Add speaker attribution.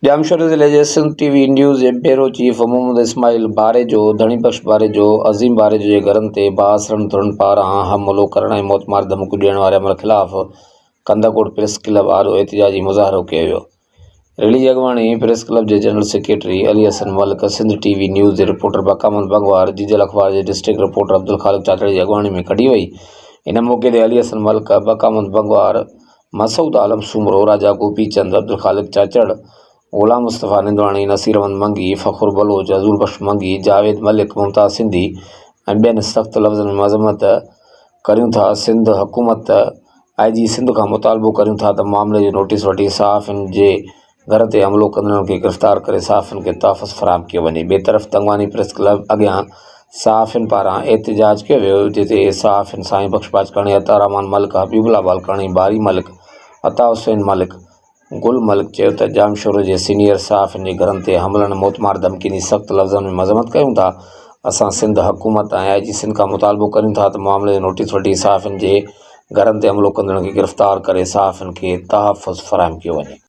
Speaker 1: जामशोर ज़िले जे Sindh TV news जे bureau chief Mohammad Ismail बारेजो धणीबख़्श बारेजो अज़ीम बारेजो जे घरनि ते बासरण तुरनि पारां हमलो करण ऐं मौतमार धमकियूं ॾियण वारे अमल ख़िलाफ़ कंदाकोट प्रेस क्लब आॾो एहतिजाजी मुज़ाहिरो कयो वियो। रैली जी अॻुवाणी प्रेस क्लब जे general secretary Ali Hassan Malik, Sindh TV news जे रिपोर्टर बकामत बंगवार, जीजल अख़बार जे डिस्ट्रिक्ट रिपोर्टर अब्दुल ख़ालिक चाचड़ जी अॻुवाणी में कढी वई। इन मौक़े ते अली हसन मलिक, बकामत बंगवार, मसूद आलम सूमरो, राजा गोपी चंद, अब्दुल ख़ालिक चाचड़, ग़ुलाम मुस्तफ़ा निंदवाणी, नसीर अहमद मंगी, फ़खुर बलोच, अज़ूर बख्श मंगी, जावेद मलिक, मुमताज़ सिंधी ऐं ॿियनि सख़्त लफ़्ज़नि में मज़म्मत करियूं था। सिंध हुकूमत IG सिंध खां मुतालबो करियूं था त मामले जो नोटिस वठी सहाफ़ियुनि जे घर ते हमलो कंदड़नि खे गिरफ़्तार करे सहाफ़ियुनि खे तहफ़्फ़ुज़ फ़राहम कयो वञे। ॿिए तरफ़ तंगवानी प्रेस क्लब अॻियां सहाफ़ियुनि पारां एहतिजाज कयो वियो, जिते सहाफ़ियुनि साईं बख़्श पाचकाणी, अता रहमान मलिक, हबीबुल्लाह बालकाणी, बारी मलिक, अता हुसैन मलिक, गुल मलिक चयो त जामशोर जे सीनियर सहाफ़ियुनि जे घरनि ते हमलनि, मौतमार धमकियुनि जी सख़्त लफ़्ज़नि में मज़म्मत कयूं था। असां सिंध हुकूमत ऐं IG सिंध खां मुतालबो करियूं था त मामले जो नोटिस वठी सहाफ़ियुनि जे घरनि ते हमलो कंदड़नि खे गिरफ़्तार करे सहाफ़ियुनि खे तहफ़्फ़ुज़ फ़राहम कयो वञे।